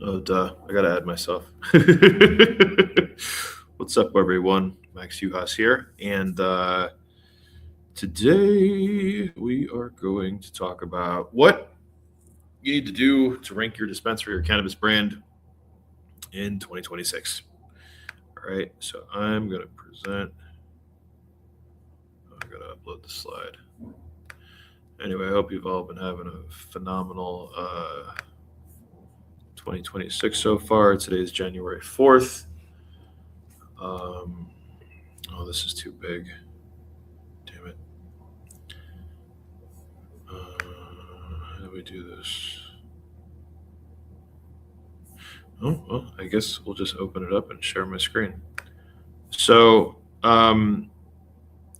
Oh, duh. I gotta add myself. What's up, everyone? Max Uhas here. And today we are going to talk about what you need to do to rank your dispensary or cannabis brand in 2026. All right. So I'm going to present. I got to upload the slide. Anyway, I hope you've all been having a phenomenal 2026 so far. Today is January 4th. Oh, this is too big. Damn it. How do we do this? Oh, well, I guess we'll just open it up and share my screen. So,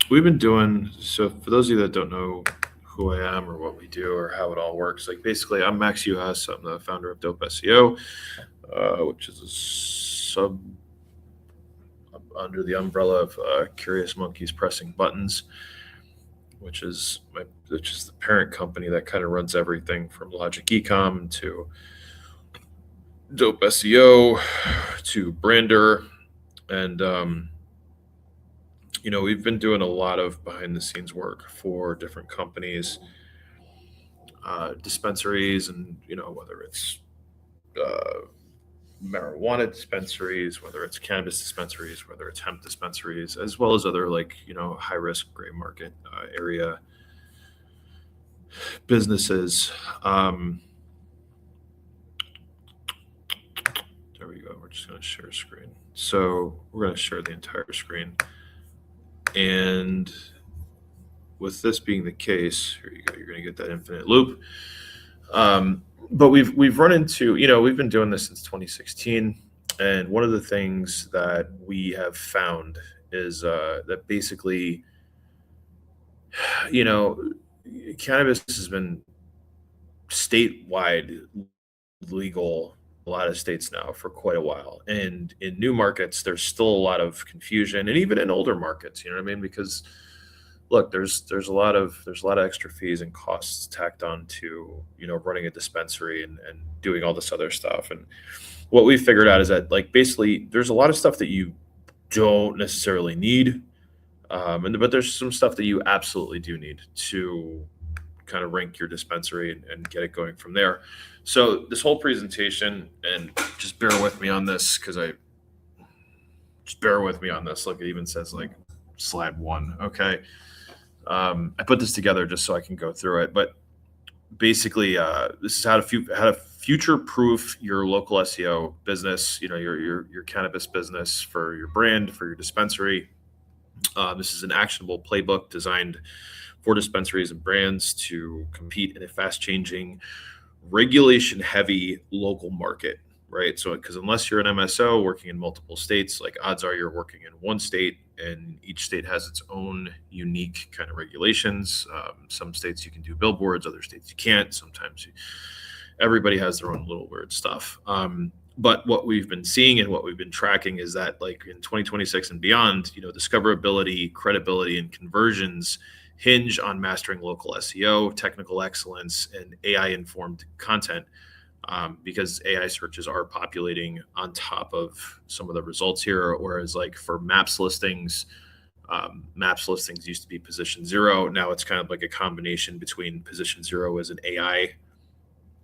we've been doing, so for those of you that don't know who I am or what we do or how it all works, like basically I'm Max Uhas. I'm the founder of DopeSEO, which is a sub under the umbrella of Curious Monkeys Pressing Buttons, which is the parent company that kind of runs everything from Logic Ecom to Dope SEO to Brander. And, we've been doing a lot of behind the scenes work for different companies, dispensaries, and, whether it's uh, marijuana dispensaries, whether it's cannabis dispensaries, whether it's hemp dispensaries, as well as other like, high risk gray market area businesses. There we go. We're just going to share screen. So we're going to share the entire screen. And with this being the case, here you go. You're going to get that infinite loop. But we've run into, we've been doing this since 2016, and one of the things that we have found is that basically, you know, cannabis has been statewide legal a lot of states now for quite a while, and in new markets there's still a lot of confusion, and even in older markets, you know what I mean? Because look, there's a lot of extra fees and costs tacked on to running a dispensary and doing all this other stuff. And what we figured out is that like basically there's a lot of stuff that you don't necessarily need, but there's some stuff that you absolutely do need to kind of rank your dispensary and get it going from there. So this whole presentation, and just bear with me on this because I just bear with me on this. Look, it even says like slide one. Okay. I put this together just so I can go through it, but basically, this is how to future proof your local SEO business. Your cannabis business, for your brand, for your dispensary. This is an actionable playbook designed for dispensaries and brands to compete in a fast changing, regulation heavy local market, right? So, because unless you're an MSO working in multiple states, like odds are you're working in one state, and each state has its own unique kind of regulations. Some states you can do billboards, other states you can't. Sometimes everybody has their own little weird stuff. But what we've been seeing and what we've been tracking is that, like in 2026 and beyond, discoverability, credibility, and conversions hinge on mastering local SEO, technical excellence, and AI-informed content. Because AI searches are populating on top of some of the results here, whereas like for maps listings used to be position zero. Now it's kind of like a combination between position zero as an AI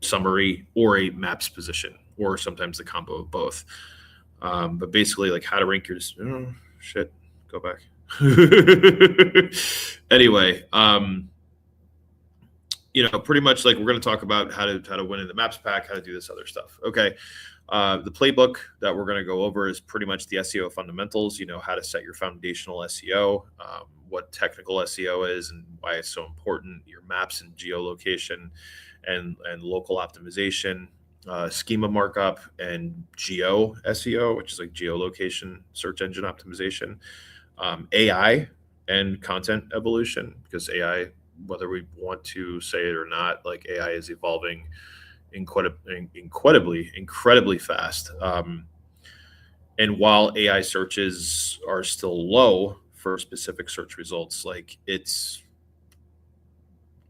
summary or a maps position, or sometimes the combo of both. But basically, like how to rank your shit. Go back. Anyway, pretty much like we're going to talk about how to win in the maps pack, how to do this other stuff. Okay. The playbook that we're going to go over is pretty much the SEO fundamentals, how to set your foundational SEO, what technical SEO is and why it's so important, your maps and geolocation and local optimization, schema markup, and GEO SEO, which is like geolocation search engine optimization, AI and content evolution, because AI, whether we want to say it or not, like AI is evolving incredibly fast. And while AI searches are still low for specific search results, like it's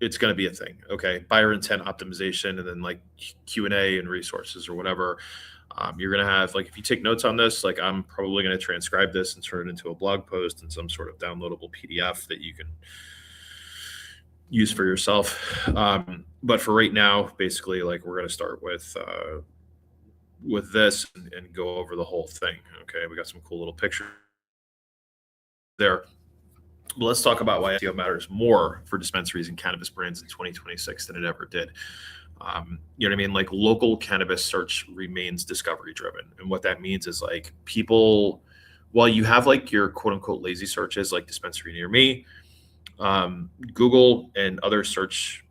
it's going to be a thing. Okay. Buyer intent optimization, and then like Q&A and resources or whatever. You're going to have, like, if you take notes on this, like I'm probably going to transcribe this and turn it into a blog post and some sort of downloadable PDF that you can use for yourself. But for right now, basically, like we're going to start with this and go over the whole thing. Okay. We got some cool little pictures there. But let's talk about why SEO matters more for dispensaries and cannabis brands in 2026 than it ever did. You know what I mean? Like local cannabis search remains discovery driven. And what that means is like people, while you have like your quote unquote lazy searches like dispensary near me, Google and other search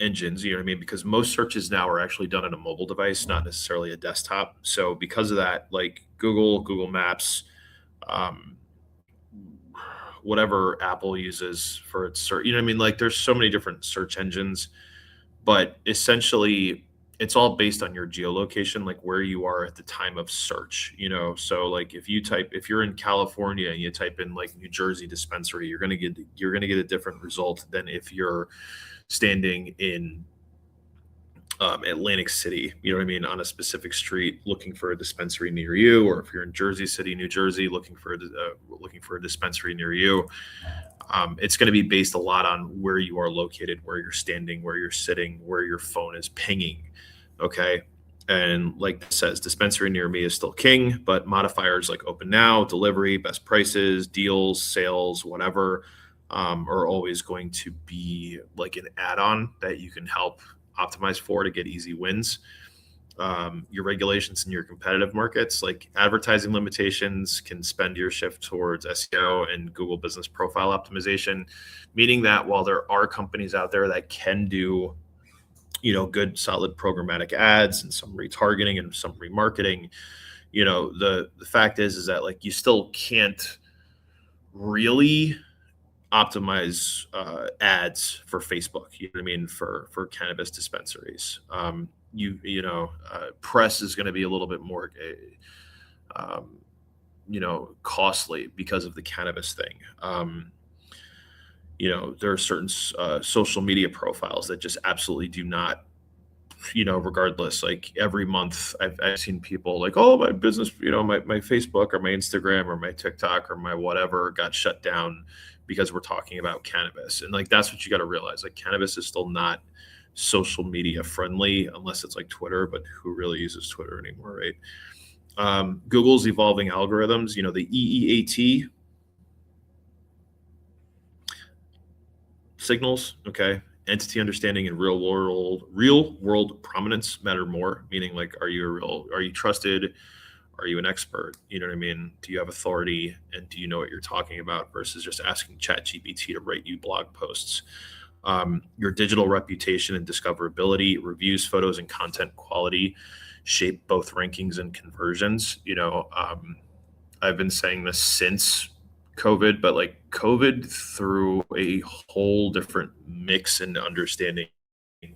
engines, you know what I mean? Because most searches now are actually done on a mobile device, not necessarily a desktop. So because of that, like Google Maps, um, whatever Apple uses for its search, you know what I mean? Like there's so many different search engines, but essentially it's all based on your geolocation, like where you are at the time of search, you know? So like if you're in California and you type in like New Jersey dispensary, you're going to get a different result than if you're standing in Atlantic City, you know what I mean, on a specific street looking for a dispensary near you, or if you're in Jersey City, New Jersey, looking for a dispensary near you. It's going to be based a lot on where you are located, where you're standing, where you're sitting, where your phone is pinging. Okay. And like it says, dispensary near me is still king, but modifiers like open now, delivery, best prices, deals, sales, whatever, are always going to be like an add-on that you can help optimize for to get easy wins. Your regulations in your competitive markets, like advertising limitations, can spend your shift towards SEO and Google business profile optimization, meaning that while there are companies out there that can do, you know, good solid programmatic ads and some retargeting and some remarketing, you know, the fact is that like you still can't really optimize ads for Facebook. You know what I mean, for cannabis dispensaries. Press is going to be a little bit more, costly because of the cannabis thing. There are certain social media profiles that just absolutely do not, regardless, like every month I've seen people like, oh, my business, my Facebook or my Instagram or my TikTok or my whatever got shut down because we're talking about cannabis. And like, that's what you got to realize. Like cannabis is still not social media friendly unless it's like Twitter, but who really uses Twitter anymore, right? Google's evolving algorithms, the EEAT signals, okay, entity understanding and real world prominence matter more, meaning like, are you trusted? Are you an expert? You know what I mean? Do you have authority, and do you know what you're talking about, versus just asking ChatGPT to write you blog posts? Your digital reputation and discoverability, reviews, photos, and content quality shape both rankings and conversions. I've been saying this since COVID, but like COVID threw a whole different mix and understanding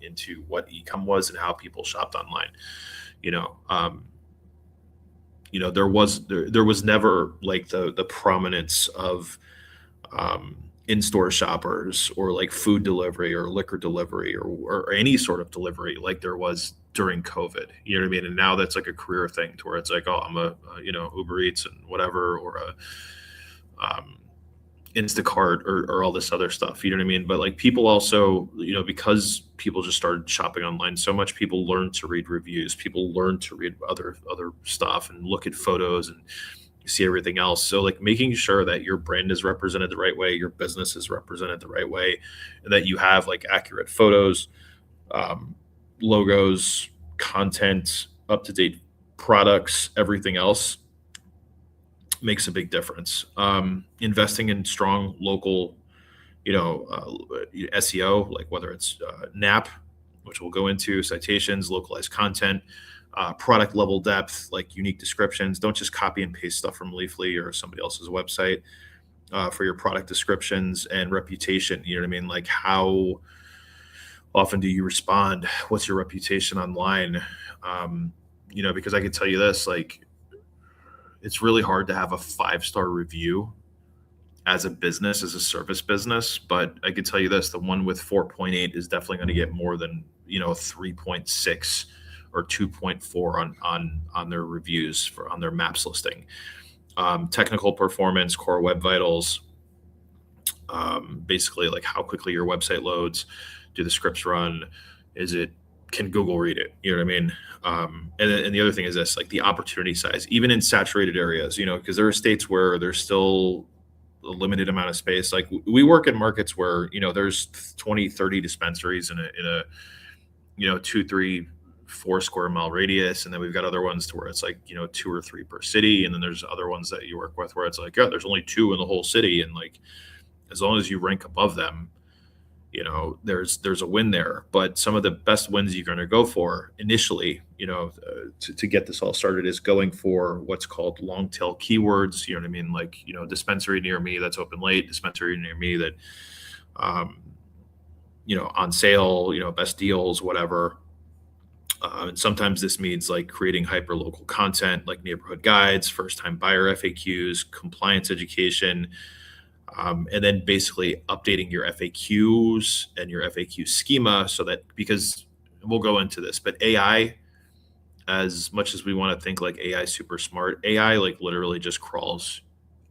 into what e-com was and how people shopped online. You know, um, there was never like the prominence of in-store shoppers or like food delivery or liquor delivery or any sort of delivery like there was during COVID. You know what I mean? And now that's like a career thing to where it's like, oh, I'm a Uber Eats and whatever, or a um, Instacart or all this other stuff. You know what I mean? But like people also, because people just started shopping online so much, people learned to read reviews. People learned to read other stuff and look at photos and see everything else. So like making sure that your brand is represented the right way, your business is represented the right way, and that you have like accurate photos, um, logos, content, up to date products, everything else makes a big difference. Investing in strong local, SEO, like whether it's NAP, which we'll go into, citations, localized content, product level depth, like unique descriptions. Don't just copy and paste stuff from Leafly or somebody else's website for your product descriptions, and reputation. You know what I mean? Like how often do you respond? What's your reputation online? Because I can tell you this, like, it's really hard to have a 5-star review as a business, as a service business. But I could tell you this, the one with 4.8 is definitely going to get more than, 3.6 or 2.4 on their reviews on their maps listing. Technical performance, core web vitals, basically like how quickly your website loads, do the scripts run, can Google read it? You know what I mean? And the other thing is this, like the opportunity size, even in saturated areas, because there are states where there's still a limited amount of space. Like we work in markets where, there's 20, 30 dispensaries in a 2, 3, 4 square mile radius. And then we've got other ones to where it's like, 2 or 3 per city. And then there's other ones that you work with where it's like, yeah, there's only 2 in the whole city. And like, as long as you rank above them, there's a win there. But some of the best wins you're going to go for initially, to get this all started is going for what's called long tail keywords. You know what I mean? Like, dispensary near me that's open late, dispensary near me that, on sale, best deals, whatever. And sometimes this means like creating hyper local content, like neighborhood guides, first time buyer FAQs, compliance education, and then basically updating your FAQs and your FAQ schema so that, because we'll go into this, but AI, as much as we want to think like AI super smart, AI like literally just crawls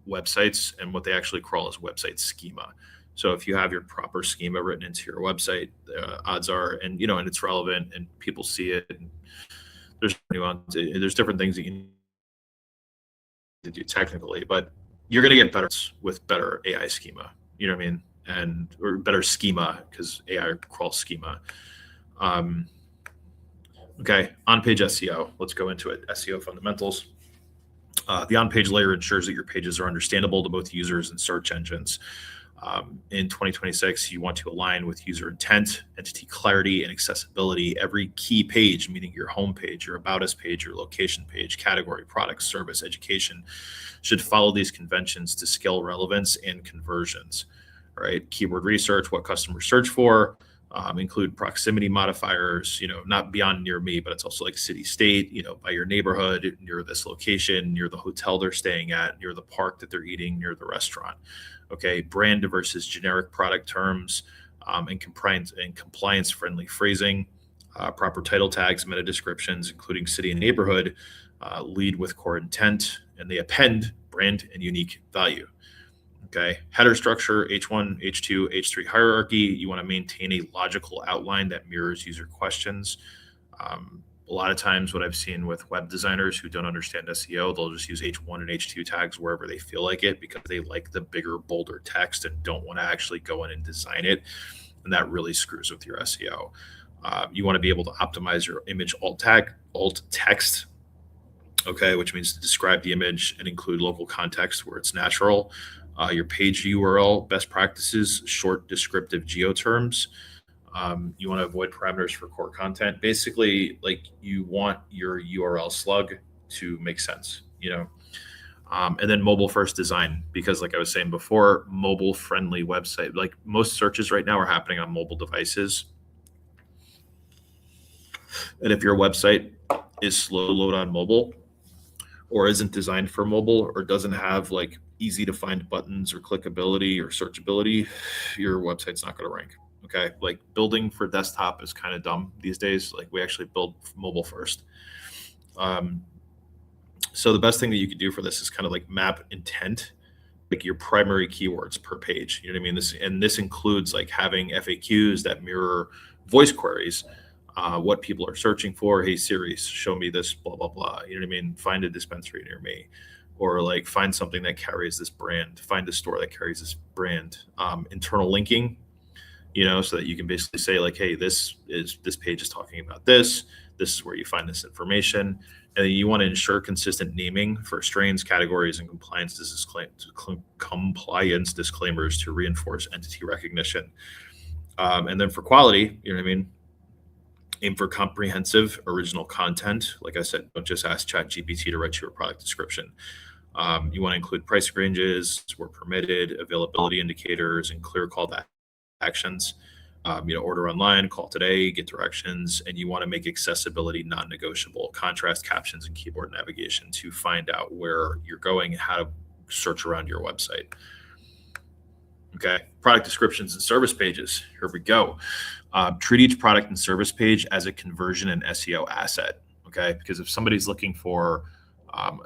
websites, and what they actually crawl is website schema. So if you have your proper schema written into your website, odds are, and and it's relevant and people see it, and there's there's different things that you need to do technically, but you're going to get better with better AI schema. You know what I mean? Or better schema, because AI crawls schema. Okay, on-page SEO. Let's go into it. SEO fundamentals. The on-page layer ensures that your pages are understandable to both users and search engines. In 2026, you want to align with user intent, entity clarity, and accessibility. Every key page, meaning your home page, your about us page, your location page, category, product, service, education, should follow these conventions to scale relevance and conversions. Right? Keyword research, what customers search for, include proximity modifiers, not beyond near me, but it's also like city, state, by your neighborhood, near this location, near the hotel they're staying at, near the park that they're eating, near the restaurant. Okay, brand versus generic product terms, and compliance friendly phrasing, proper title tags, meta descriptions, including city and neighborhood, lead with core intent, and they append brand and unique value. Okay, header structure, H1, H2, H3 hierarchy. You want to maintain a logical outline that mirrors user questions. A lot of times what I've seen with web designers who don't understand SEO, they'll just use H1 and H2 tags wherever they feel like it because they like the bigger, bolder text and don't want to actually go in and design it. And that really screws with your SEO. You want to be able to optimize your image alt text, okay, which means to describe the image and include local context where it's natural. Your page URL, best practices, short descriptive geo terms. You want to avoid parameters for core content. Basically, like you want your URL slug to make sense, and then mobile first design, because like I was saying before, mobile friendly website, like most searches right now are happening on mobile devices. And if your website is slow to load on mobile or isn't designed for mobile or doesn't have like easy to find buttons or clickability or searchability, your website's not going to rank. Okay, like building for desktop is kind of dumb these days. Like we actually build mobile first. So the best thing that you could do for this is kind of like map intent, like your primary keywords per page. You know what I mean? This includes like having FAQs that mirror voice queries, what people are searching for. Hey Siri, show me this, blah blah blah. You know what I mean? Find a dispensary near me, or like find something that carries this brand. Find a store that carries this brand. Internal linking. So that you can basically say like, hey, this page is talking about this. This is where you find this information. And you want to ensure consistent naming for strains, categories, and compliance disclaimers to reinforce entity recognition. And then for quality, you know what I mean? Aim for comprehensive original content. Like I said, don't just ask ChatGPT to write you a product description. You want to include price ranges where permitted, availability indicators, and clear call to actions. Order online, call today, get directions, and you want to make accessibility non-negotiable. Contrast captions and keyboard navigation to find out where you're going and how to search around your website. Okay. Product descriptions and service pages. Here we go. Treat each product and service page as a conversion and SEO asset. Okay. Because if somebody's looking for,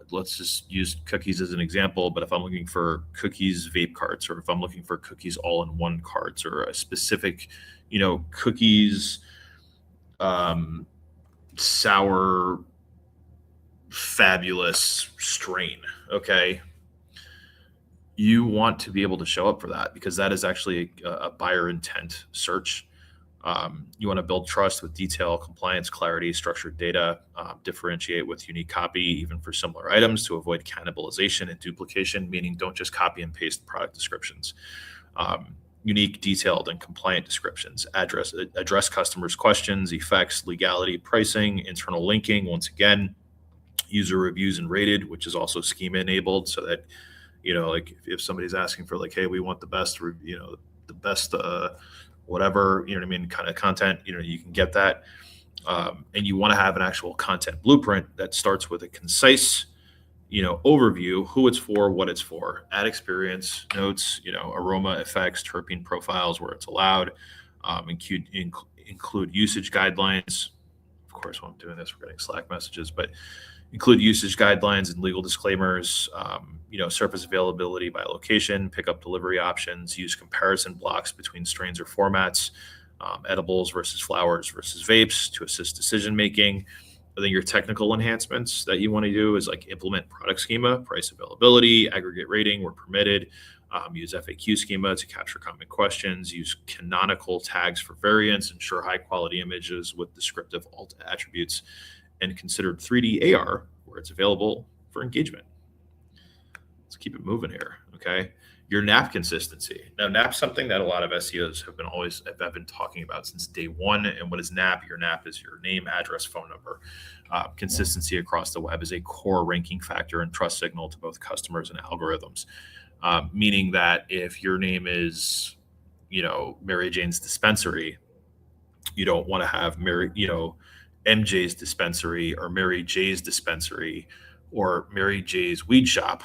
let's just use cookies as an example, but if I'm looking for cookies vape carts, or if I'm looking for cookies all-in-one carts, or a specific, cookies sour fabulous strain, okay, you want to be able to show up for that, because that is actually a buyer intent search. You want to build trust with detail, compliance, clarity, structured data, differentiate with unique copy, even for similar items, to avoid cannibalization and duplication, meaning don't just copy and paste product descriptions. Unique, detailed, and compliant descriptions, address customers' questions, effects, legality, pricing, internal linking, once again, user reviews and rated, which is also schema enabled, so that, like if somebody's asking for like, hey, we want the best, the best, whatever, what I mean, kind of content, you can get that. And you want to have an actual content blueprint that starts with a concise, overview, who it's for, what it's for, ad experience, notes, aroma, effects, terpene profiles where it's allowed, include usage guidelines. Of course, while I'm doing this, we're getting Slack messages, but include usage guidelines and legal disclaimers, surface availability by location, pickup delivery options, use comparison blocks between strains or formats, edibles versus flowers versus vapes to assist decision making. I think your technical enhancements that you want to do is like implement product schema, price availability, aggregate rating where permitted, use FAQ schema to capture common questions, use canonical tags for variants, ensure high quality images with descriptive alt attributes, and considered 3D AR where it's available for engagement. Let's keep it moving here. Okay. Your NAP consistency. Now, NAP's something that a lot of SEOs have been talking about since day one. And what is NAP? Your NAP is your name, address, phone number. Consistency across the web is a core ranking factor and trust signal to both customers and algorithms. Meaning that if your name is, Mary Jane's Dispensary, you don't want to have MJ's Dispensary or Mary J's Dispensary or Mary J's Weed Shop,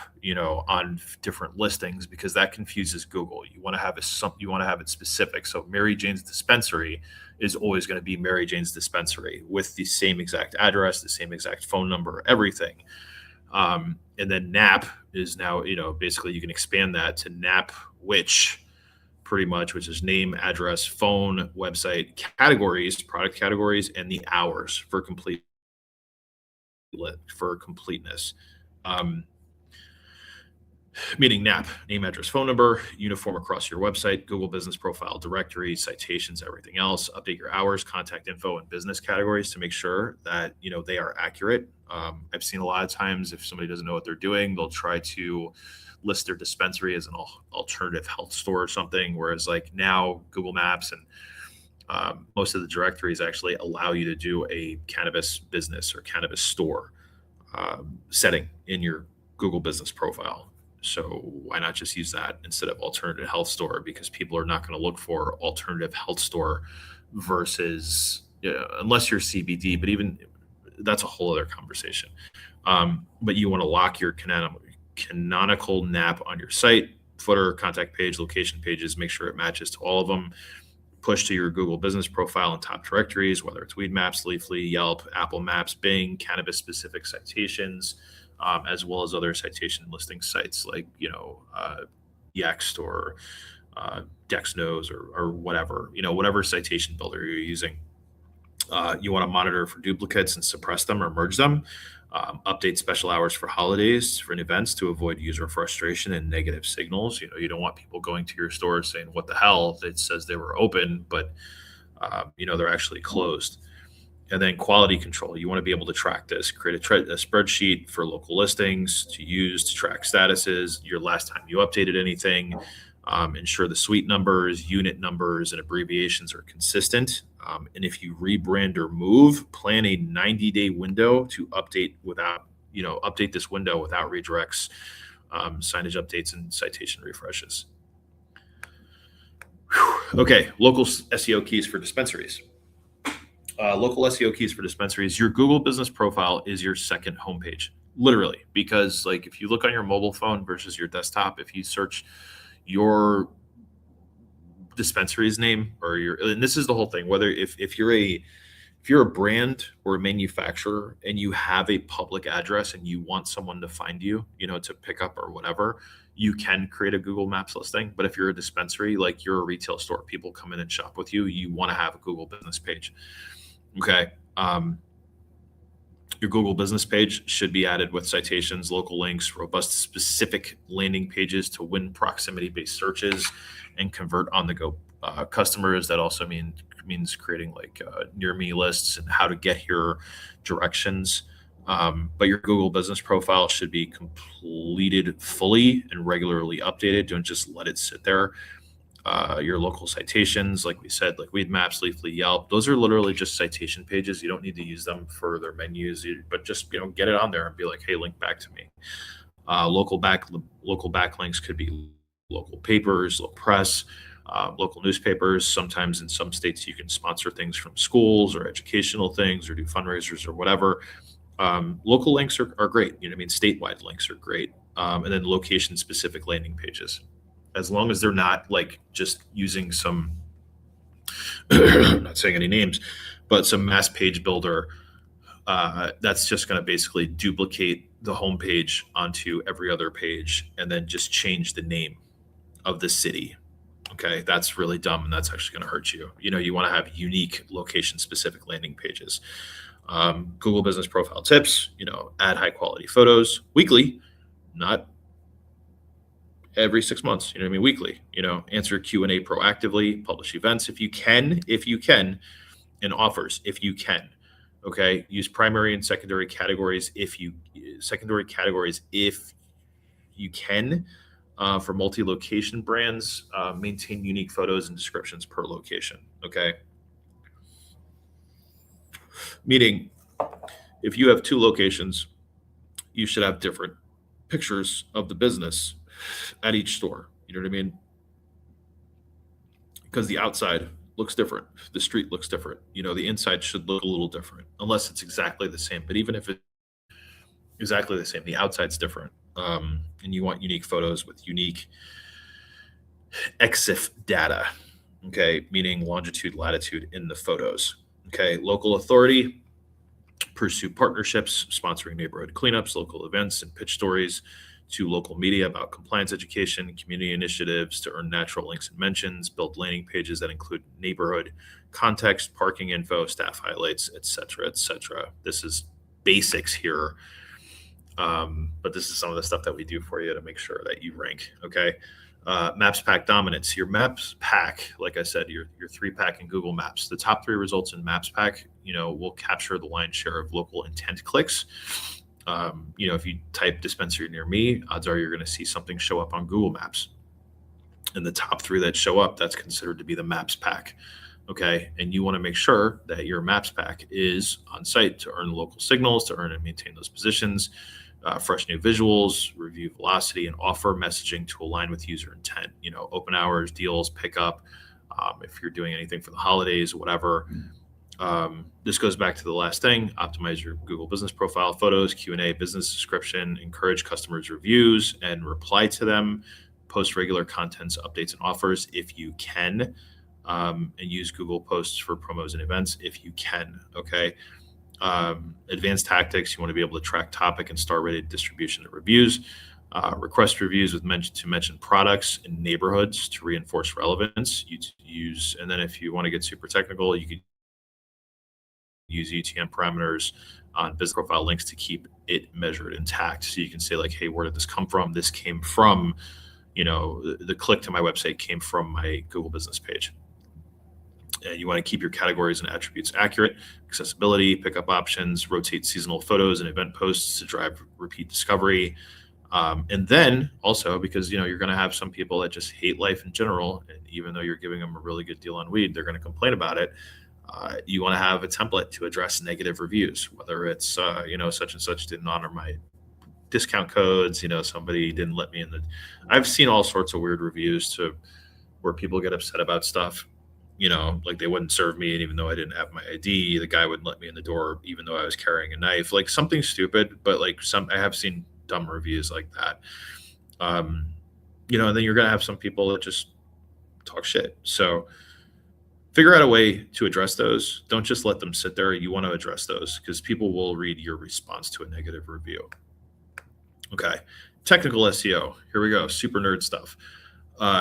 on different listings, because that confuses Google. You want to have it specific. So Mary Jane's Dispensary is always going to be Mary Jane's Dispensary with the same exact address, the same exact phone number, everything. And then NAP is now, basically you can expand that to NAP, which is name, address, phone, website, categories, product categories, and the hours for completeness. Meaning NAP, name, address, phone number, uniform across your website, Google business profile, directory, citations, everything else. Update your hours, contact info, and business categories to make sure that they are accurate. I've seen a lot of times if somebody doesn't know what they're doing, they'll try to list their dispensary as an alternative health store or something, whereas like now Google Maps and most of the directories actually allow you to do a cannabis business or cannabis store setting in your Google business profile. So why not just use that instead of alternative health store? Because people are not going to look for alternative health store versus, unless you're CBD, but even that's a whole other conversation. But you want to lock your canonical NAP on your site, footer, contact page, location pages, make sure it matches to all of them. Push to your Google business profile and top directories, whether it's Weed Maps, Leafly, Yelp, Apple Maps, Bing, cannabis specific citations, as well as other citation listing sites like, Yext or Dexnose or whatever, whatever citation builder you're using. You want to monitor for duplicates and suppress them or merge them. Update special hours for holidays, for events to avoid user frustration and negative signals. You don't want people going to your store saying, what the hell? It says they were open, but they're actually closed. And then quality control. You want to be able to track this. Create a spreadsheet for local listings to use to track statuses, your last time you updated anything. Ensure the suite numbers, unit numbers, and abbreviations are consistent. And if you rebrand or move, plan a 90-day window to update this window without redirects, signage updates, and citation refreshes. Whew. Okay, local SEO keys for dispensaries. Local SEO keys for dispensaries. Your Google business profile is your second homepage, literally, because like if you look on your mobile phone versus your desktop, if you search your dispensary's name or and this is the whole thing, whether if you're a brand or a manufacturer and you have a public address and you want someone to find you, to pick up or whatever, you can create a Google Maps listing. But if you're a dispensary, like you're a retail store, people come in and shop with you, you want to have a Google business page. Okay. Your Google business page should be added with citations, local links, robust specific landing pages to win proximity-based searches and convert on-the-go customers. That also means creating like near me lists and how to get here directions. But your Google business profile should be completed fully and regularly updated. Don't just let it sit there. Your local citations, like we said, like Weed Maps, Leafly, Yelp, those are literally just citation pages. You don't need to use them for their menus, but just get it on there and be like, hey, link back to me. Local backlinks could be local papers, local press, local newspapers. Sometimes in some states you can sponsor things from schools or educational things or do fundraisers or whatever. Local links are great. Statewide links are great. And then location specific landing pages, as long as they're not like just using some, I'm not saying any names, but some mass page builder that's just going to basically duplicate the homepage onto every other page and then just change the name of the city. Okay, that's really dumb and that's actually going to hurt you. You want to have unique location specific landing pages. Google business profile tips, add high quality photos weekly, not every 6 months, weekly, answer Q&A proactively, publish events if you can, and offers if you can. Okay. Use primary and secondary categories if you can. For multi-location brands, maintain unique photos and descriptions per location. Okay. Meaning, if you have 2 locations, you should have different pictures of the business at each store. You know what I mean? Because the outside looks different. The street looks different. The inside should look a little different, unless it's exactly the same. But even if it's exactly the same, the outside's different. And you want unique photos with unique EXIF data. Okay. Meaning longitude, latitude in the photos. Okay. Local authority, pursue partnerships, sponsoring neighborhood cleanups, local events, and pitch stories to local media about compliance education, community initiatives to earn natural links and mentions, build landing pages that include neighborhood context, parking info, staff highlights, etc., etc. This is basics here. But this is some of the stuff that we do for you to make sure that you rank. Okay. Maps pack dominance. Your Maps pack, like I said, your 3-pack in Google Maps, the top 3 results in Maps pack, will capture the lion's share of local intent clicks. If you type dispensary near me, odds are you're going to see something show up on Google Maps. And the top 3 that show up, that's considered to be the Maps pack. Okay. And you want to make sure that your Maps pack is on site to earn local signals, to earn and maintain those positions, fresh new visuals, review velocity, and offer messaging to align with user intent. Open hours, deals, pickup. If you're doing anything for the holidays, whatever. This goes back to the last thing: optimize your Google business profile, photos, Q&A, business description, encourage customers' reviews and reply to them, post regular contents, updates, and offers if you can, and use Google posts for promos and events if you can. Okay. Advanced tactics: you want to be able to track topic and star rated distribution and reviews, request reviews with mention products and neighborhoods to reinforce relevance. And then if you want to get super technical, you could use UTM parameters on business profile links to keep it measured intact. So you can say like, hey, where did this come from? This came from, the click to my website came from my Google business page. And you want to keep your categories and attributes accurate, accessibility, pickup options, rotate seasonal photos and event posts to drive repeat discovery. And then also, because you're going to have some people that just hate life in general, and even though you're giving them a really good deal on weed, they're going to complain about it. You want to have a template to address negative reviews, whether it's such and such didn't honor my discount codes, somebody didn't let me in. I've seen all sorts of weird reviews where people get upset about stuff. Like they wouldn't serve me, and even though I didn't have my ID, the guy wouldn't let me in the door, even though I was carrying a knife. Like something stupid, but like I have seen dumb reviews like that. And then you're gonna have some people that just talk shit. So figure out a way to address those. Don't just let them sit there. You want to address those because people will read your response to a negative review. Okay. Technical SEO. Here we go. Super nerd stuff.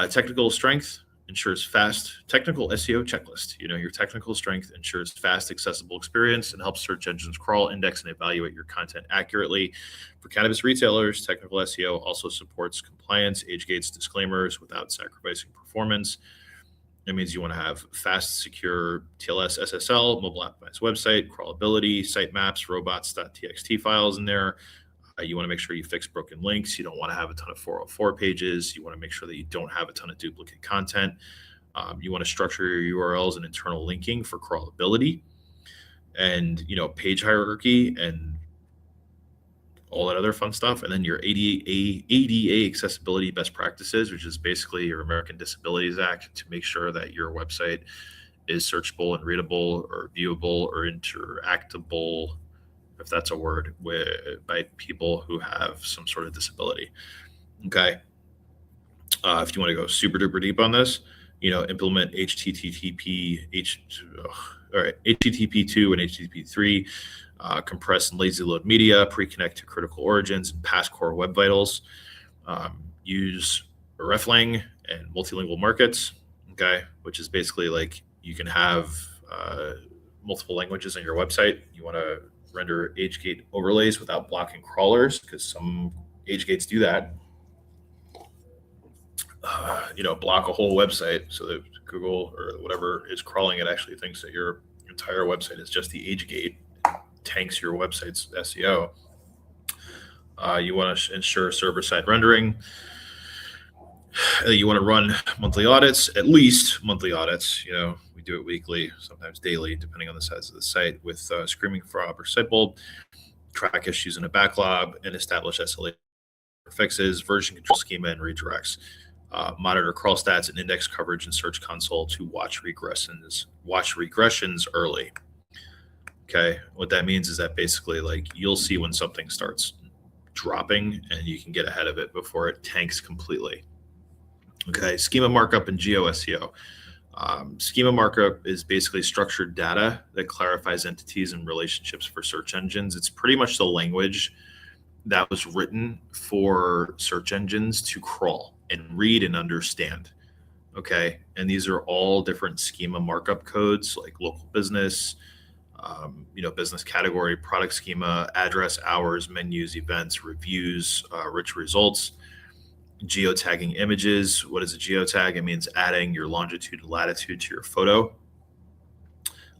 Technical strength ensures fast technical SEO checklist. Your technical strength ensures fast, accessible experience and helps search engines crawl, index, and evaluate your content accurately. For cannabis retailers, technical SEO also supports compliance, age gates, disclaimers without sacrificing performance. That means you want to have fast, secure TLS, SSL, mobile optimized website, crawlability, sitemaps, robots.txt files in there. You want to make sure you fix broken links. You don't want to have a ton of 404 pages. You want to make sure that you don't have a ton of duplicate content. You want to structure your URLs and internal linking for crawlability and, page hierarchy and all that other fun stuff. And then your ADA accessibility best practices, which is basically your American Disabilities Act, to make sure that your website is searchable and readable or viewable or interactable, if that's a word, by people who have some sort of disability. Okay. If you want to go super duper deep on this, implement HTTP2 and HTTP3, compress and lazy load media, pre-connect to critical origins and past core web vitals, use reflang and multilingual markets, okay, which is basically like you can have multiple languages on your website. You want to render age gate overlays without blocking crawlers because some age gates do that. Block a whole website so that Google or whatever is crawling it actually thinks that your entire website is just the age gate, tanks your website's SEO. You want to ensure server-side rendering. You want to run monthly audits, at least monthly audits. We do it weekly, sometimes daily, depending on the size of the site, with screaming frog or sitebold, track issues in a backlog, and establish SLA fixes, version control schema, and redirects. Monitor crawl stats and index coverage in Search Console to watch regressions early. Okay, what that means is that basically, like, you'll see when something starts dropping, and you can get ahead of it before it tanks completely. Okay, schema markup and GEO SEO. Schema markup is basically structured data that clarifies entities and relationships for search engines. It's pretty much the language that was written for search engines to crawl and read and understand. Okay, and these are all different schema markup codes, like local business, business category, product schema, address, hours, menus, events, reviews, rich results. Geotagging images. What is a geotag? It means adding your longitude and latitude to your photo,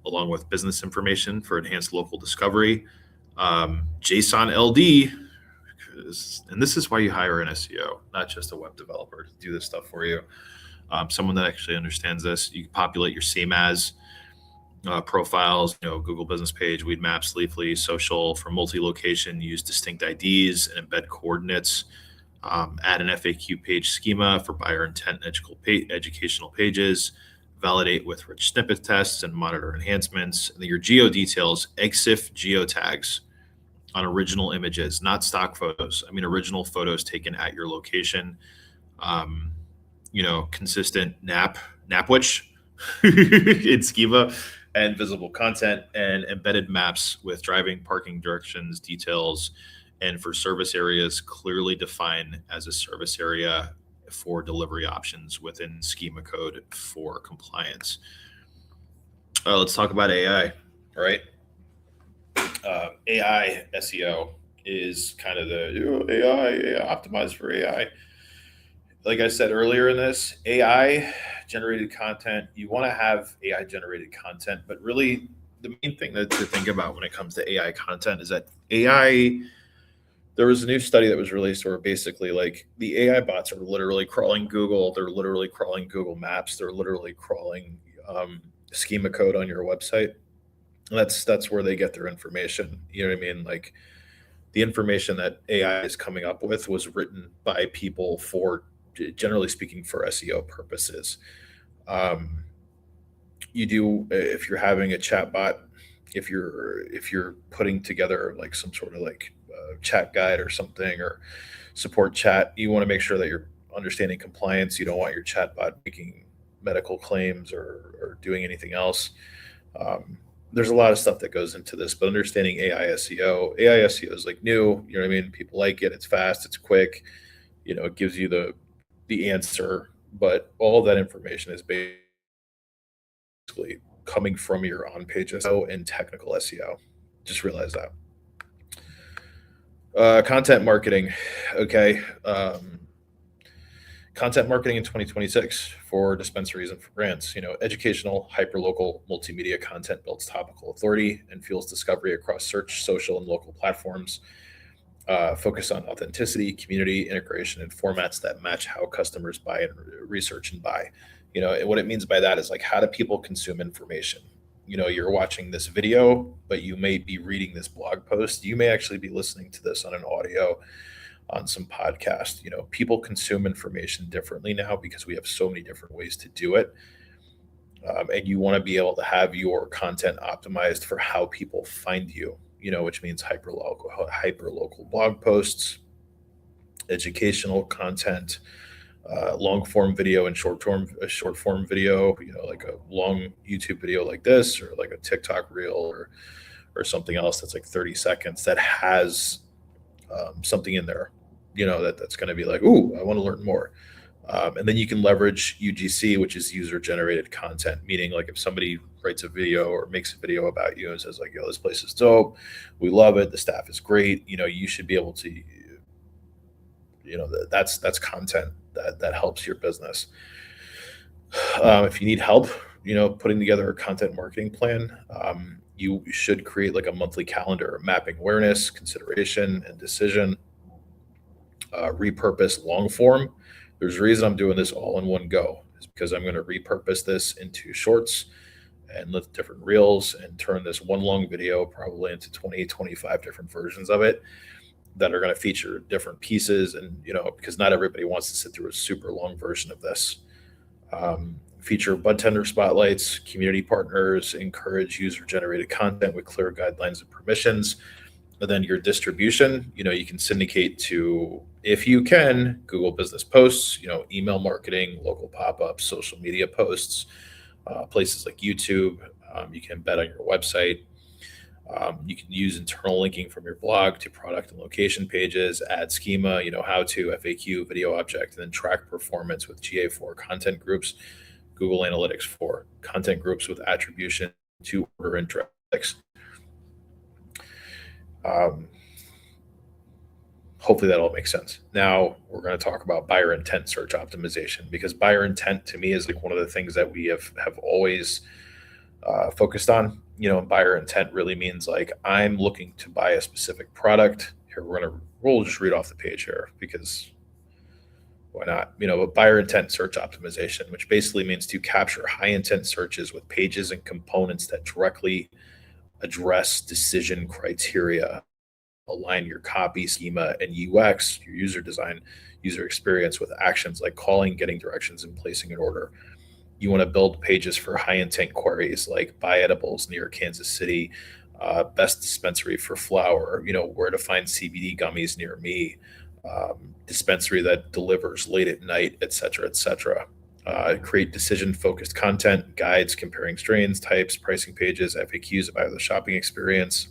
along with business information for enhanced local discovery. JSON LD, and this is why you hire an SEO, not just a web developer to do this stuff for you. Someone that actually understands this. You can populate your same as profiles, Google business page, weed maps, Leafly, social. For multi-location, use distinct IDs and embed coordinates. Add an FAQ page schema for buyer intent and educational pages. Validate with rich snippet tests and monitor enhancements. And then your geo details, EXIF geotags on original images, not stock photos. I mean, original photos taken at your location. Consistent napwich in schema, and visible content, and embedded maps with driving, parking directions, details, and for service areas, clearly define as a service area for delivery options within schema code for compliance. Let's talk about AI. All right. AI SEO is kind of the AI optimized for AI. Like I said earlier in this, AI generated content, you want to have AI generated content, but really the main thing to think about when it comes to AI content is that AI, there was a new study that was released where basically, like, the AI bots are literally crawling Google, they're literally crawling Google Maps, they're literally crawling schema code on your website. That's where they get their information. You know what I mean? Like, the information that AI is coming up with was written by people for, generally speaking, for SEO purposes. If you're having a chat bot, if you're putting together like some sort of like chat guide or something, or support chat, you want to make sure that you're understanding compliance. You don't want your chat bot making medical claims or doing anything else. Um, there's a lot of stuff that goes into this, but understanding AI SEO, AI SEO is like new. You know what I mean? People like it. It's fast. It's quick. It gives you the answer, but all of that information is basically coming from your on-page SEO and technical SEO. Just realize that. Content marketing. Okay. Content marketing in 2026 for dispensaries and for brands. Educational, hyperlocal, multimedia content builds topical authority and fuels discovery across search, social, and local platforms. Focus on authenticity, community integration, and formats that match how customers buy and research and buy. And what it means by that is like, how do people consume information? You're watching this video, but you may be reading this blog post. You may actually be listening to this on an audio, on some podcast. People consume information differently now because we have so many different ways to do it. And you want to be able to have your content optimized for how people find you, which means hyper local blog posts, educational content, long form video and short form video, like a long YouTube video like this, or like a TikTok reel, or something else that's like 30 seconds that has something in there, that's going to be like, ooh, I want to learn more. And then you can leverage UGC, which is user generated content, meaning like if somebody writes a video or makes a video about you and says like, yo, this place is dope, we love it, the staff is great, you should be able to, that's content that helps your business. If you need help, putting together a content marketing plan, you should create like a monthly calendar mapping awareness, consideration, and decision. Repurpose long form. There's a reason I'm doing this all in one go. Is because I'm going to repurpose this into shorts and different reels and turn this one long video probably into 20, 25 different versions of it that are going to feature different pieces. And, because not everybody wants to sit through a super long version of this. Feature bud tender spotlights, community partners, encourage user generated content with clear guidelines and permissions. And then your distribution, you can syndicate to, if you can, Google business posts, email marketing, local pop-ups, social media posts, places like YouTube. You can embed on your website. You can use internal linking from your blog to product and location pages, add schema, how to, FAQ, video object, and then track performance with GA4 content groups, Google Analytics for content groups with attribution to order and traffic. Hopefully that all makes sense. Now we're going to talk about buyer intent search optimization, because buyer intent to me is like one of the things that we have always focused on. Buyer intent really means like, I'm looking to buy a specific product. Here, we'll just read off the page here because why not? But buyer intent search optimization, which basically means to capture high intent searches with pages and components that directly address decision criteria, align your copy, schema, and UX, your user design, user experience with actions like calling, getting directions, and placing an order. You want to build pages for high intent queries like buy edibles near Kansas City, best dispensary for flower, where to find CBD gummies near me, dispensary that delivers late at night, et cetera, et cetera. Create decision-focused content, guides comparing strains, types, pricing pages, FAQs about the shopping experience.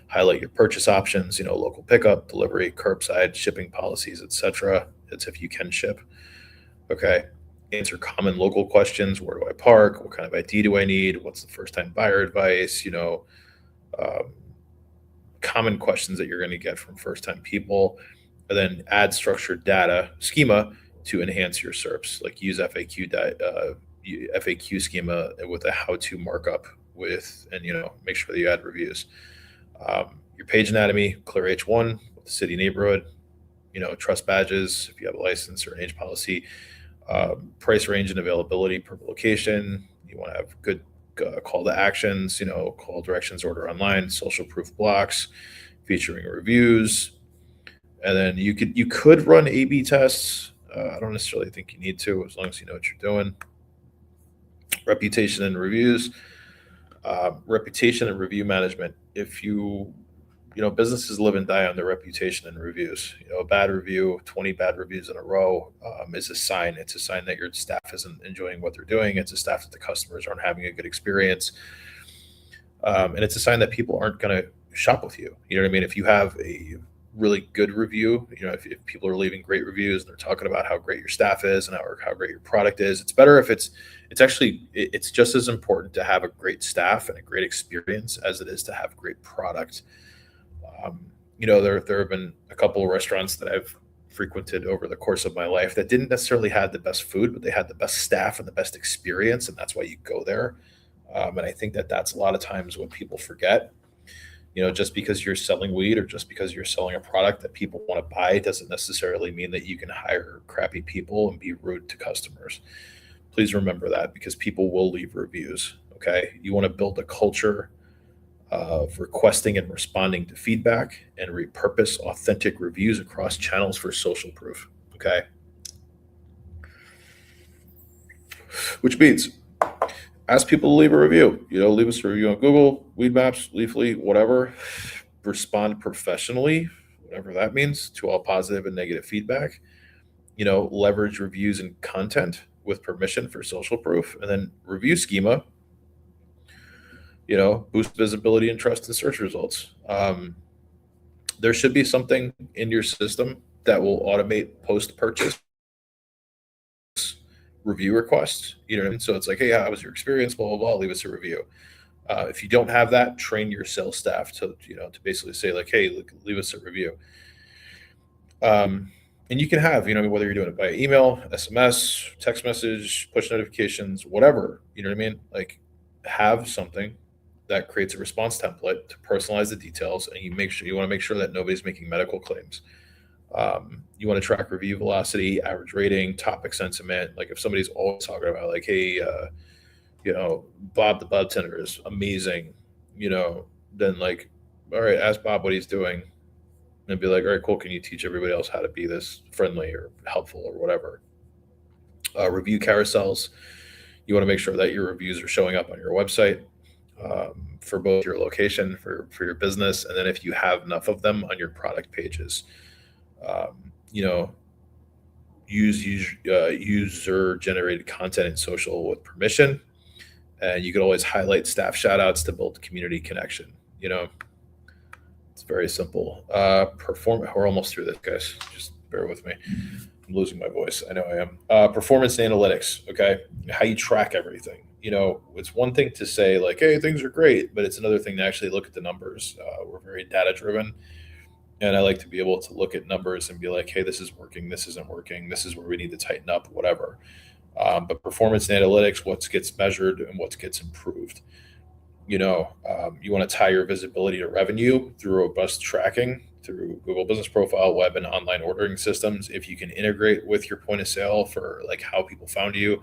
Highlight your purchase options, local pickup, delivery, curbside, shipping policies, et cetera. That's if you can ship. Okay. Answer common local questions. Where do I park? What kind of ID do I need? What's the first-time buyer advice? Common questions that you're going to get from first-time people. And then add structured data schema to enhance your SERPs, like use FAQ schema with a how-to markup with, and make sure that you add reviews. Your page anatomy, clear H1 with the city neighborhood, trust badges if you have a license or an age policy, price range and availability per location. You want to have good call to actions, call directions, order online, social proof blocks, featuring reviews. And then you could run A/B tests. I don't necessarily think you need to, as long as you know what you're doing. Reputation and reviews. Reputation and review management. If you businesses live and die on their reputation and reviews. A bad review, 20 bad reviews in a row, is a sign. It's a sign that your staff isn't enjoying what they're doing. It's a staff that the customers aren't having a good experience. And it's a sign that people aren't going to shop with you. You know what I mean? If you have a really good review, if people are leaving great reviews and they're talking about how great your staff is and how great your product is, it's better if it's just as important to have a great staff and a great experience as it is to have great product. There have been a couple of restaurants that I've frequented over the course of my life that didn't necessarily have the best food, but they had the best staff and the best experience, and that's why you go there. And I think that that's a lot of times what people forget. Just because you're selling weed or just because you're selling a product that people want to buy doesn't necessarily mean that you can hire crappy people and be rude to customers. Please remember that, because people will leave reviews. Okay. You want to build a culture of requesting and responding to feedback and repurpose authentic reviews across channels for social proof. Okay. Which means ask people to leave a review. Leave us a review on Google, Weed Maps, Leafly, whatever. Respond professionally, whatever that means, to all positive and negative feedback. Leverage reviews and content with permission for social proof. And then review schema, boost visibility and trust in search results. There should be something in your system that will automate post-purchase review requests. You know what I mean? So it's like, hey, how was your experience? Blah, blah, blah. Leave us a review. If you don't have that, train your sales staff to basically say like, hey, leave us a review. And you can have, whether you're doing it by email, SMS, text message, push notifications, whatever, you know what I mean? Like, have something that creates a response template to personalize the details, and you want to make sure that nobody's making medical claims. You want to track review velocity, average rating, topic sentiment. Like if somebody's always talking about like, hey, Bob the bud tender is amazing, then like, all right, ask Bob what he's doing and be like, all right, cool. Can you teach everybody else how to be this friendly or helpful or whatever? Review carousels. You want to make sure that your reviews are showing up on your website, for both your location, for your business. And then if you have enough of them on your product pages, use user generated content in social with permission. And you could always highlight staff shout outs to build community connection. It's very simple. We're almost through this, guys. Just bear with me. I'm losing my voice. I know I am. Performance analytics. Okay. How you track everything. It's one thing to say like, hey, things are great, but it's another thing to actually look at the numbers. We're very data driven. And I like to be able to look at numbers and be like, hey, this is working, this isn't working, this is where we need to tighten up, whatever. But performance analytics, what gets measured and what gets improved. You want to tie your visibility to revenue through robust tracking through Google Business Profile, web, and online ordering systems. If you can integrate with your point of sale for like how people found you,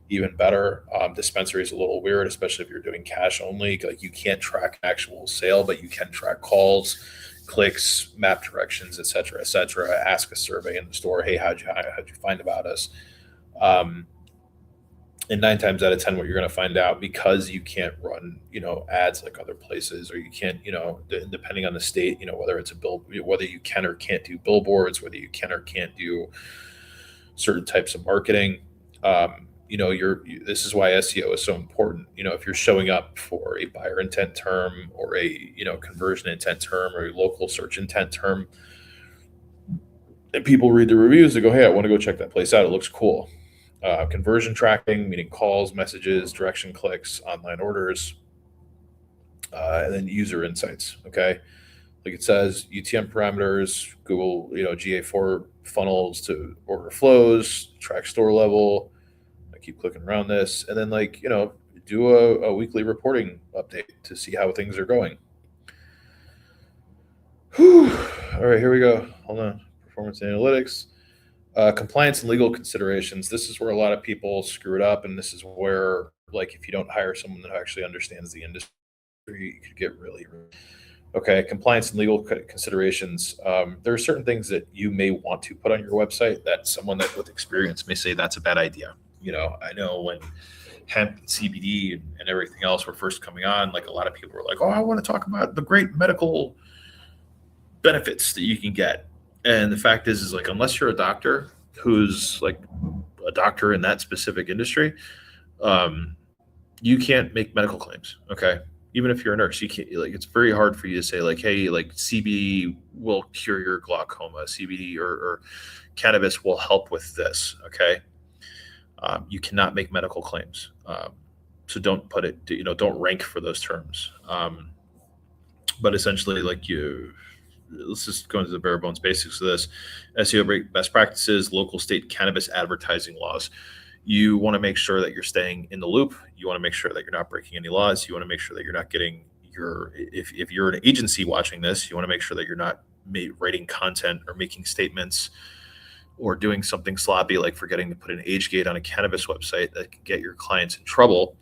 even better. Dispensary is a little weird, especially if you're doing cash only. Like you can't track actual sale, but you can track calls, clicks, map directions, et cetera, et cetera. Ask a survey in the store. Hey, how'd you find about us? And 9 times out of 10, what you're going to find out, because you can't run, ads like other places, or you can't, depending on the state, whether it's whether you can or can't do billboards, whether you can or can't do certain types of marketing. This is why SEO is so important. If you're showing up for a buyer intent term or a, conversion intent term or a local search intent term, and people read the reviews, they go, hey, I want to go check that place out. It looks cool. Conversion tracking, meaning calls, messages, direction clicks, online orders, and then user insights. Okay. Like it says UTM parameters, Google, GA4 funnels to order flows, track store level. I keep clicking around this, and then do a weekly reporting update to see how things are going. Whew. All right, here we go. Hold on. Performance analytics. Compliance and legal considerations. This is where a lot of people screw it up, and this is where, if you don't hire someone that actually understands the industry, you could get really okay. Compliance and legal considerations. There are certain things that you may want to put on your website that someone that with experience may say that's a bad idea. I know when hemp, CBD, and everything else were first coming on, a lot of people were like, "Oh, I want to talk about the great medical benefits that you can get. And the fact is like, unless you're a doctor who's like a doctor in that specific industry, you can't make medical claims. Okay. Even if you're a nurse, you can't, like, it's very hard for you to say like, hey, like CBD will cure your glaucoma, CBD or cannabis will help with this. Okay. You cannot make medical claims. So don't put it, don't rank for those terms. But essentially, like, let's just go into the bare bones basics of this. SEO best practices, local state cannabis advertising laws. You want to make sure that you're staying in the loop. You want to make sure that you're not breaking any laws. You want to make sure that you're not getting if you're an agency watching this, you want to make sure that you're not writing content or making statements or doing something sloppy like forgetting to put an age gate on a cannabis website that can get your clients in trouble.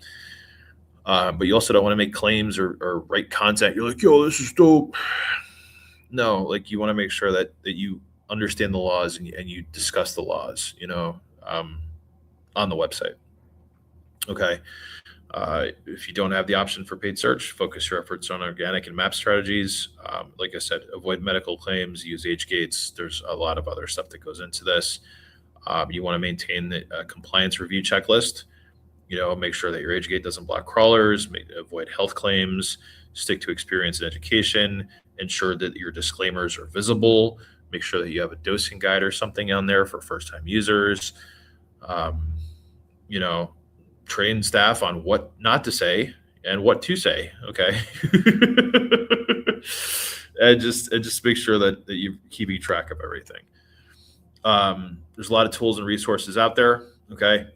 But you also don't want to make claims or write content. You're like, yo, this is dope. No, like, you want to make sure that you understand the laws and you discuss the laws, on the website. Okay. If you don't have the option for paid search, focus your efforts on organic and map strategies. Like I said, avoid medical claims, use age gates. There's a lot of other stuff that goes into this. You want to maintain the compliance review checklist. Make sure that your age gate doesn't block crawlers, avoid health claims, stick to experience and education, ensure that your disclaimers are visible, make sure that you have a dosing guide or something on there for first-time users. Train staff on what not to say and what to say. Okay. and just make sure that you're keeping track of everything. There's a lot of tools and resources out there. Okay.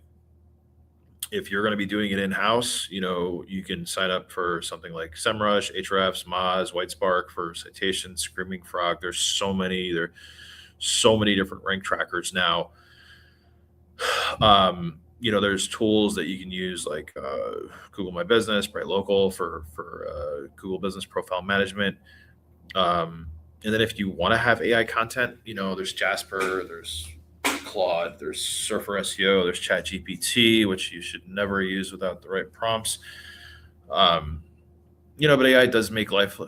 If you're going to be doing it in-house, you can sign up for something like SEMrush, Ahrefs, Moz, Whitespark for citation, Screaming Frog. There's so many different rank trackers now. There's tools that you can use like Google My Business, Bright Local for Google Business Profile Management. And then if you want to have AI content, there's Jasper, there's Claude, there's Surfer SEO, there's ChatGPT, which you should never use without the right prompts. But AI does make life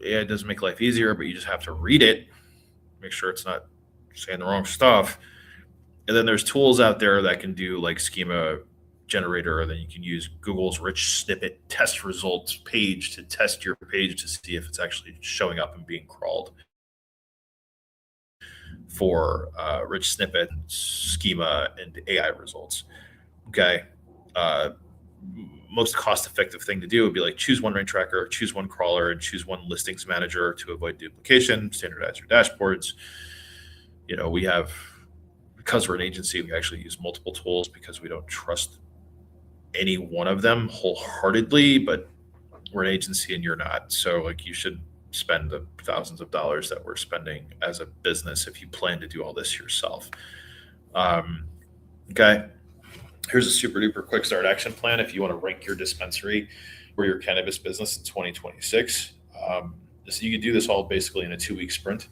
AI does make life easier, but you just have to read it, make sure it's not saying the wrong stuff. And then there's tools out there that can do like schema generator, and then you can use Google's rich snippet test results page to test your page to see if it's actually showing up and being crawled for rich snippet, schema, and AI results. Okay. Most cost-effective thing to do would be like choose one rank tracker, choose one crawler, and choose one listings manager to avoid duplication, standardize your dashboards. Because we're an agency, we actually use multiple tools because we don't trust any one of them wholeheartedly, but we're an agency and you're not. So like, you should spend the thousands of dollars that we're spending as a business if you plan to do all this yourself. Okay. Here's a super duper quick start action plan if you want to rank your dispensary or your cannabis business in 2026. So you can do this all basically in a 2-week sprint.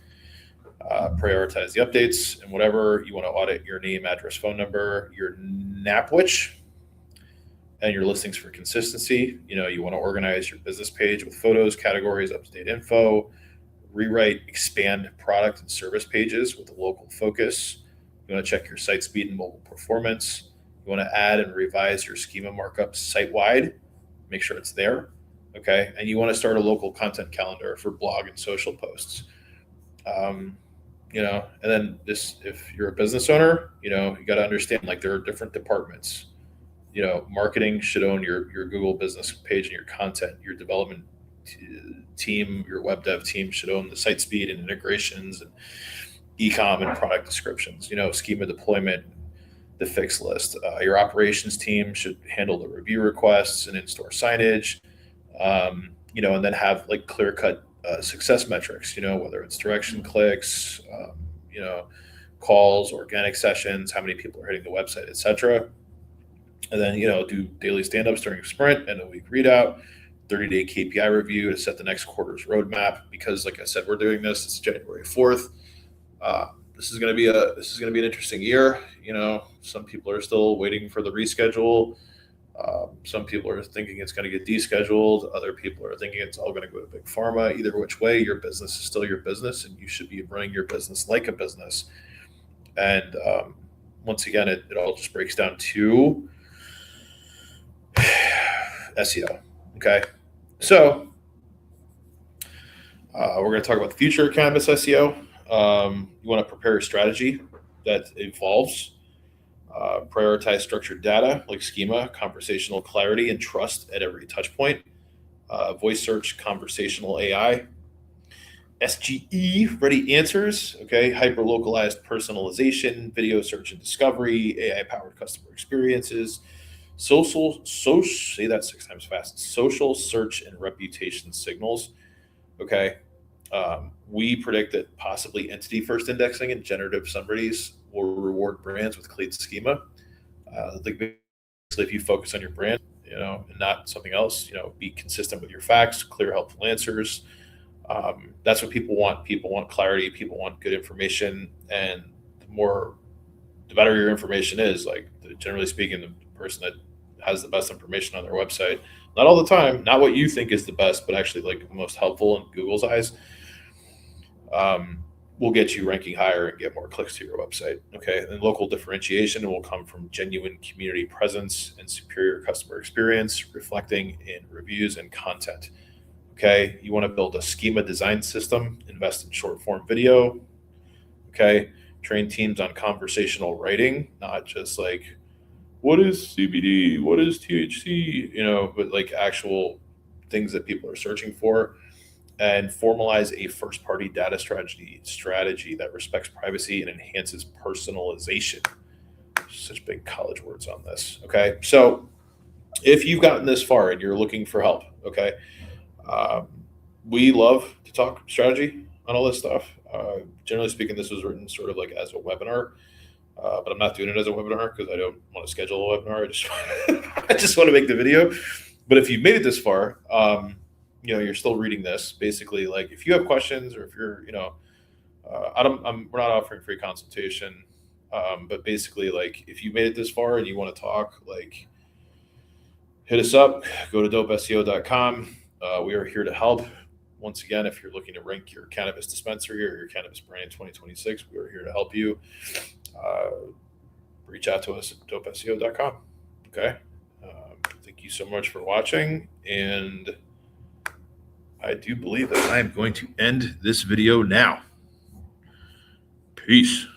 Prioritize the updates and whatever you want to audit: your name, address, phone number, your NAPWich, and your listings for consistency. You want to organize your business page with photos, categories, up-to-date info, rewrite, expand product and service pages with a local focus. You want to check your site speed and mobile performance. You want to add and revise your schema markups site-wide. Make sure it's there. Okay. And you want to start a local content calendar for blog and social posts. And then if you're a business owner, you got to understand, like, there are different departments. Marketing should own your Google business page and your content. Your development team, your web dev team should own the site speed and integrations and e-com and product descriptions, schema deployment, the fix list. Your operations team should handle the review requests and in-store signage, and then have like clear-cut success metrics, whether it's direction clicks, calls, organic sessions, how many people are hitting the website, etc. And then, do daily stand-ups during sprint and a week readout, 30-day KPI review to set the next quarter's roadmap. Because like I said, we're doing this. It's January 4th. This is going to be an interesting year. Some people are still waiting for the reschedule. Some people are thinking it's going to get descheduled. Other people are thinking it's all going to go to big pharma. Either which way, your business is still your business, and you should be running your business like a business. And once again, it all just breaks down to SEO. Okay. So we're going to talk about the future of cannabis SEO. You want to prepare a strategy that evolves. Prioritize structured data like schema, conversational clarity, and trust at every touch point. Voice search, conversational AI, SGE, ready answers, okay, hyper localized personalization, video search and discovery, AI powered customer experiences, say that 6 times fast, social search and reputation signals, okay. We predict that possibly entity first indexing and generative summaries will reward brands with clean schema. Like basically, if you focus on your brand, and not something else, be consistent with your facts, clear, helpful answers. That's what people want. People want clarity. People want good information, and the better your information is. Like generally speaking, the person that has the best information on their website, not all the time, not what you think is the best, but actually like most helpful in Google's eyes, will get you ranking higher and get more clicks to your website. Okay. And local differentiation will come from genuine community presence and superior customer experience, reflecting in reviews and content. Okay. You want to build a schema design system, invest in short form video. Okay. Train teams on conversational writing, not just like, what is CBD? What is THC? But like actual things that people are searching for. And formalize a first-party data strategy that respects privacy and enhances personalization. Such big college words on this. Okay, so if you've gotten this far and you're looking for help, okay, we love to talk strategy on all this stuff. Generally speaking, this was written sort of like as a webinar, but I'm not doing it as a webinar because I don't want to schedule a webinar. I just want to make the video. But if you've made it this far, you're still reading this. Basically, like if you have questions or if you're, we're not offering free consultation, but basically, like if you made it this far and you want to talk, like hit us up. Go to DopeSEO.com. We are here to help. Once again, if you're looking to rank your cannabis dispensary or your cannabis brand in 2026, we are here to help you. Reach out to us at DopeSEO.com. Okay. Thank you so much for watching, and I do believe that I am going to end this video now. Peace.